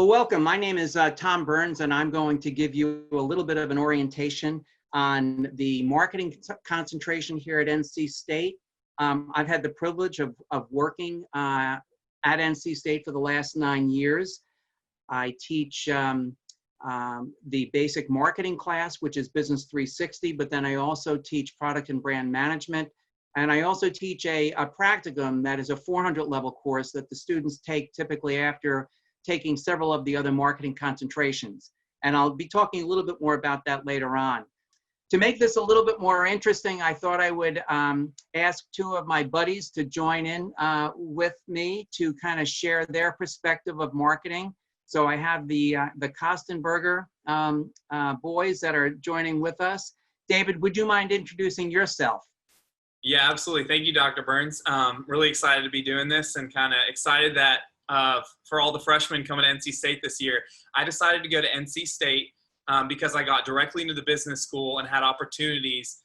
Well, welcome. My name is Tom Burns, and I'm going to give you a little bit of an orientation on the marketing concentration here at NC State. I've had the privilege of working at NC State for the last 9 years. I teach the basic marketing class, which is Business 360, but then I also teach product and brand management. And I also teach a practicum that is a 400 level course that the students take typically after taking several of the other marketing concentrations. And I'll be talking a little bit more about that later on. To make this a little bit more interesting, I thought I would ask two of my buddies to join in with me to kind of share their perspective of marketing. So I have the Kostenberger boys that are joining with us. David, would you mind introducing yourself? Yeah, absolutely. Thank you, Dr. Burns. Really excited to be doing this and kind of excited that for all the freshmen coming to NC State this year. I decided to go to NC State because I got directly into the business school and had opportunities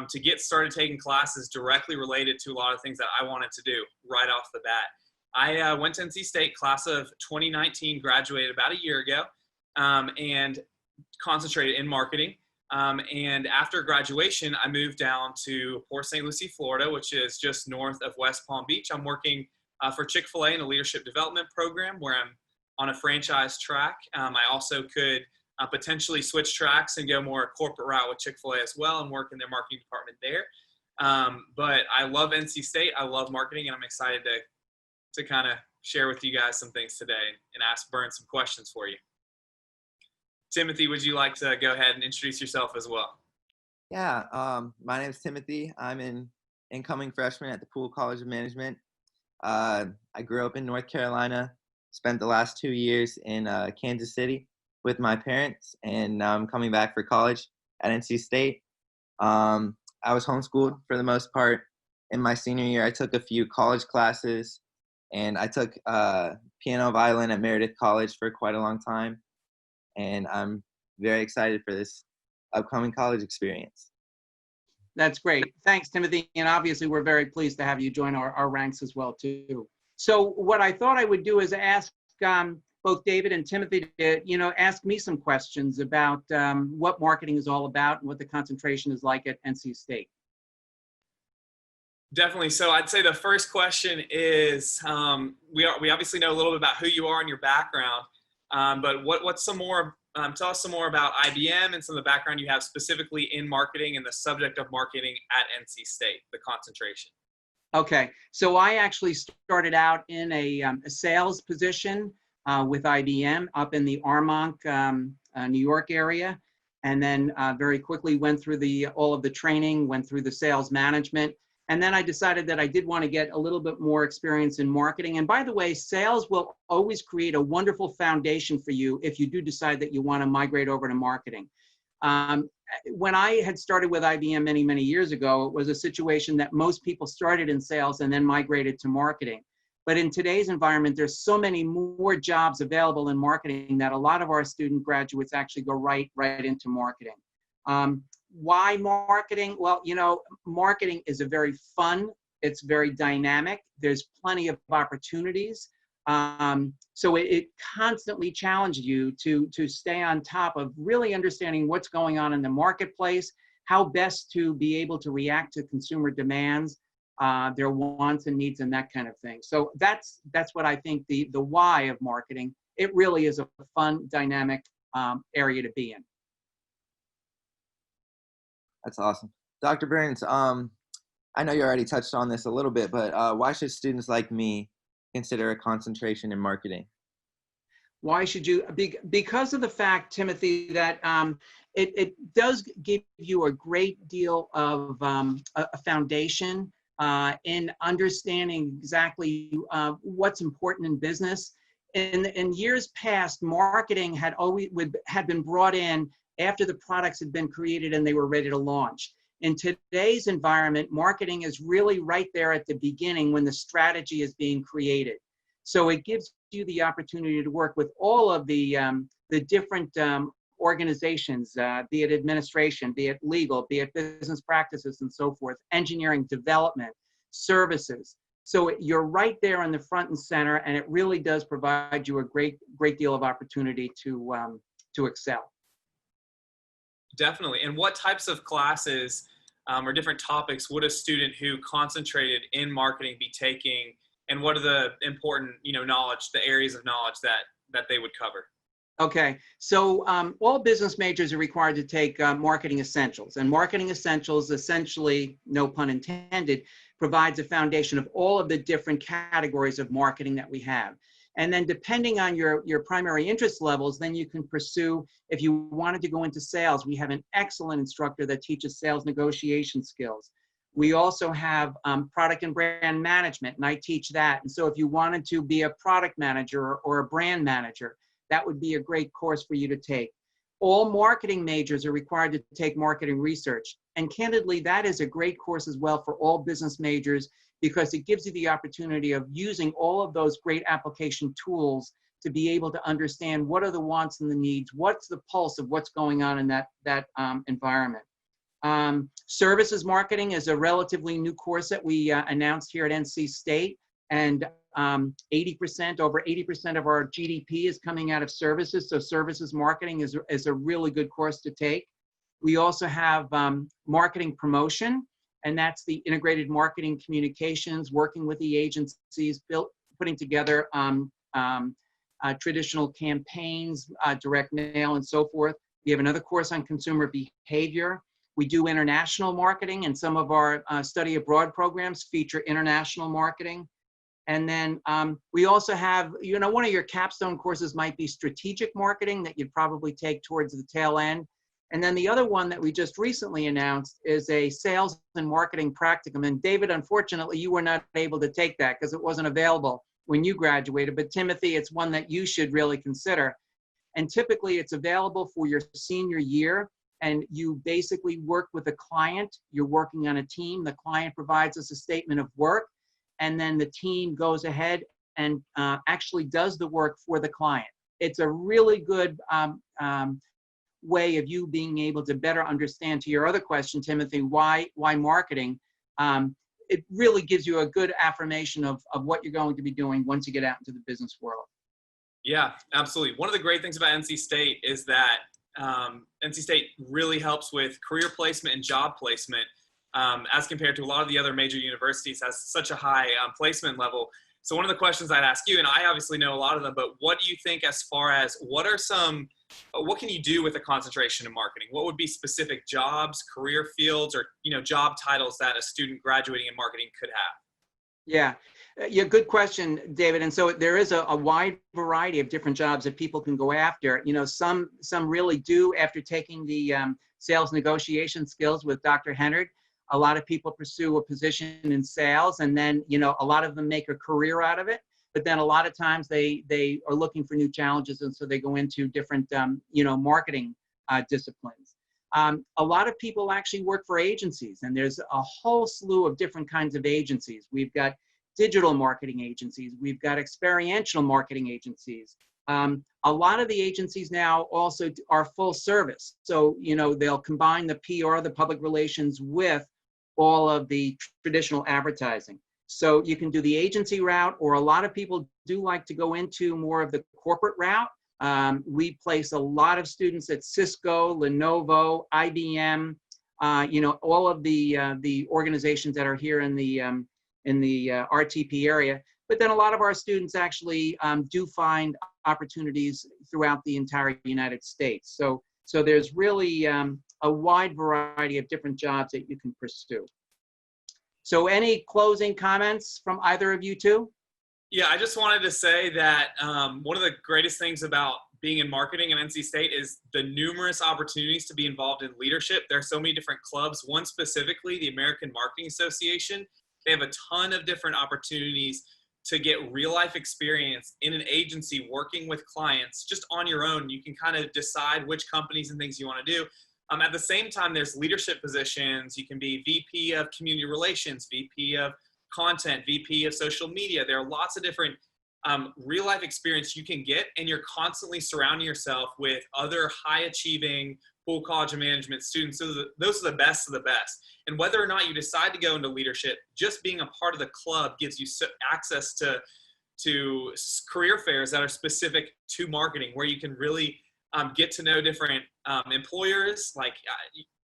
to get started taking classes directly related to a lot of things that I wanted to do right off the bat. I went to NC State, class of 2019, graduated about a year ago, and concentrated in marketing. And after graduation, I moved down to Port St. Lucie, Florida, which is just north of West Palm Beach. I'm working for Chick-fil-A in a leadership development program where I'm on a franchise track. I also could potentially switch tracks and go more corporate route with Chick-fil-A as well and work in their marketing department there. But I love NC State. I love marketing, and I'm excited to kind of share with you guys some things today and ask Burns some questions for you. Timothy, would you like to go ahead and introduce yourself as well? Yeah, my name is Timothy. I'm an incoming freshman at the Poole College of Management. I grew up in North Carolina, spent the last 2 years in Kansas City with my parents, and now I'm coming back for college at NC State. I was homeschooled for the most part. In my senior year, I took a few college classes, and I took piano violin at Meredith College for quite a long time, and I'm very excited for this upcoming college experience. That's great. Thanks, Timothy. And obviously, we're very pleased to have you join our ranks as well, too. So what I thought I would do is ask both David and Timothy to, ask me some questions about what marketing is all about and what the concentration is like at NC State. Definitely. So I'd say the first question is, we obviously know a little bit about who you are and your background, but what's some more? Tell us some more about IBM and some of the background you have specifically in marketing and the subject of marketing at NC State, the concentration. Okay, so I actually started out in a sales position with IBM up in the Armonk, New York area, and then very quickly went through all of the training, went through the sales management. And then I decided that I did want to get a little bit more experience in marketing. And by the way, sales will always create a wonderful foundation for you if you do decide that you want to migrate over to marketing. When I had started with IBM many, many years ago, it was a situation that most people started in sales and then migrated to marketing. But in today's environment, there's so many more jobs available in marketing that a lot of our student graduates actually go right into marketing. Why marketing? Well, marketing is it's very dynamic. There's plenty of opportunities. So it constantly challenges you to stay on top of really understanding what's going on in the marketplace, how best to be able to react to consumer demands, their wants and needs and that kind of thing. So that's what I think the why of marketing. It really is a fun, dynamic area to be in. That's awesome. Dr. Burns, I know you already touched on this a little bit, but why should students like me consider a concentration in marketing? Why should you? Because of the fact, Timothy, that it does give you a great deal of a foundation in understanding exactly what's important in business. In years past, marketing had been brought in after the products had been created and they were ready to launch. In today's environment, marketing is really right there at the beginning when the strategy is being created. So it gives you the opportunity to work with all of the different organizations, be it administration, be it legal, be it business practices and so forth, engineering, development, services, So you're right there in the front and center, and it really does provide you a great deal of opportunity to excel. Definitely. And what types of classes or different topics would a student who concentrated in marketing be taking, and what are the important, knowledge, the areas of knowledge that they would cover? Okay, so all business majors are required to take marketing essentials, and marketing essentials essentially, no pun intended, provides a foundation of all of the different categories of marketing that we have. And then depending on your primary interest levels, then you can pursue, if you wanted to go into sales, we have an excellent instructor that teaches sales negotiation skills. We also have product and brand management, and I teach that. And so if you wanted to be a product manager or a brand manager, that would be a great course for you to take. All marketing majors are required to take marketing research. And candidly, that is a great course as well for all business majors, because it gives you the opportunity of using all of those great application tools to be able to understand what are the wants and the needs, what's the pulse of what's going on in that environment. Services marketing is a relatively new course that we announced here at NC State, and 80%, over 80% of our GDP is coming out of services, so services marketing is a really good course to take. We also have marketing promotion, and that's the integrated marketing communications, working with the agencies, putting together traditional campaigns, direct mail, and so forth. We have another course on consumer behavior. We do international marketing, and some of our study abroad programs feature international marketing. And then we also have, one of your capstone courses might be strategic marketing that you'd probably take towards the tail end. And then the other one that we just recently announced is a sales and marketing practicum. And David, unfortunately, you were not able to take that because it wasn't available when you graduated. But Timothy, it's one that you should really consider. And typically it's available for your senior year. And you basically work with a client. You're working on a team. The client provides us a statement of work. And then the team goes ahead and actually does the work for the client. It's a really good way of you being able to better understand, to your other question, Timothy, why marketing. It really gives you a good affirmation of what you're going to be doing once you get out into the business world. Yeah, absolutely. One of the great things about NC State is that NC State really helps with career placement and job placement. As compared to a lot of the other major universities, has such a high placement level. So one of the questions I'd ask you, and I obviously know a lot of them, but what do you think as far as what can you do with a concentration in marketing? What would be specific jobs, career fields, or job titles that a student graduating in marketing could have? Yeah, good question, David. And so there is a wide variety of different jobs that people can go after. Some really do, after taking the sales negotiation skills with Dr. Hennard. A lot of people pursue a position in sales, and then, a lot of them make a career out of it. But then a lot of times they are looking for new challenges, and so they go into different, marketing disciplines. A lot of people actually work for agencies, and there's a whole slew of different kinds of agencies. We've got digital marketing agencies. We've got experiential marketing agencies. A lot of the agencies now also are full service. So, they'll combine the PR, the public relations, with all of the traditional advertising. So you can do the agency route, or a lot of people do like to go into more of the corporate route. We place a lot of students at Cisco, Lenovo, IBM, all of the organizations that are here in the RTP area. But then a lot of our students actually do find opportunities throughout the entire United States. So there's really a wide variety of different jobs that you can pursue. So any closing comments from either of you two? Yeah, I just wanted to say that one of the greatest things about being in marketing at NC State is the numerous opportunities to be involved in leadership. There are so many different clubs. One specifically, the American Marketing Association. They have a ton of different opportunities to get real life experience in an agency working with clients just on your own. You can kind of decide which companies and things you want to do. At the same time, there's leadership positions. You can be VP of community relations, VP of content, VP of social media. There are lots of different real life experience you can get, and you're constantly surrounding yourself with other high achieving, Poole College of Management students. So those are the best of the best. And whether or not you decide to go into leadership, just being a part of the club gives you access to career fairs that are specific to marketing, where you can really get to know different employers. Like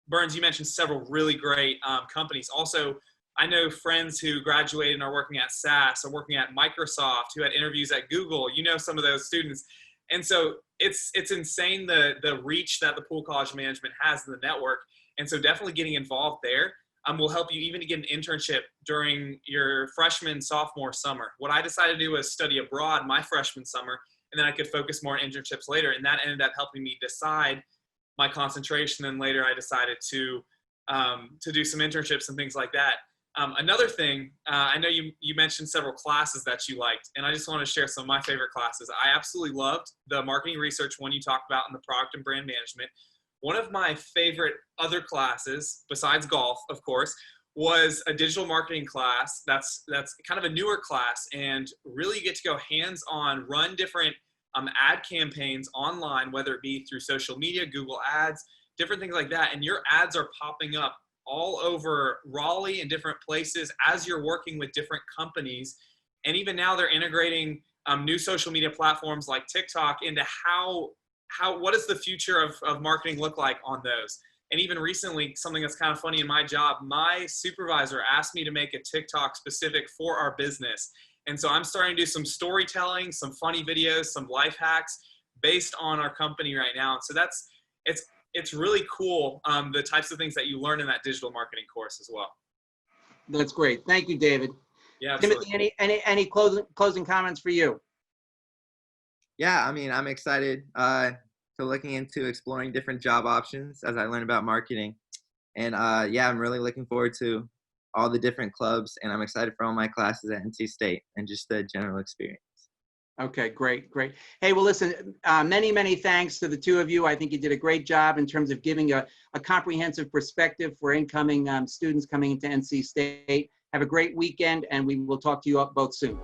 Burns, you mentioned several really great companies. Also, I know friends who graduated and are working at SAS or working at Microsoft, who had interviews at Google. You know some of those students. And so it's insane the reach that the Poole College of Management has in the network. And so definitely getting involved there will help you even to get an internship during your freshman, sophomore summer. What I decided to do was study abroad my freshman summer, and then I could focus more on internships later. And that ended up helping me decide my concentration. And later I decided to do some internships and things like that. Another thing, I know you mentioned several classes that you liked, and I just want to share some of my favorite classes. I absolutely loved the marketing research one you talked about in the product and brand management. One of my favorite other classes, besides golf, of course, was a digital marketing class. That's kind of a newer class, and really you get to go hands-on, run different ad campaigns online, whether it be through social media, Google Ads, different things like that. And your ads are popping up all over Raleigh and different places as you're working with different companies. And even now they're integrating new social media platforms like TikTok into what does the future of marketing look like on those? And even recently, something that's kind of funny in my job, my supervisor asked me to make a TikTok specific for our business. And so I'm starting to do some storytelling, some funny videos, some life hacks based on our company right now. And so it's really cool, the types of things that you learn in that digital marketing course as well. That's great. Thank you, David. Yeah, absolutely. Timothy, any closing comments for you? Yeah, I mean, I'm excited to looking into exploring different job options as I learn about marketing. And yeah, I'm really looking forward to all the different clubs, and I'm excited for all my classes at NC State and just the general experience. Okay, great. Hey, well, listen, many thanks to the two of you. I think you did a great job in terms of giving a comprehensive perspective for incoming students coming into NC State. Have a great weekend, and we will talk to you both soon.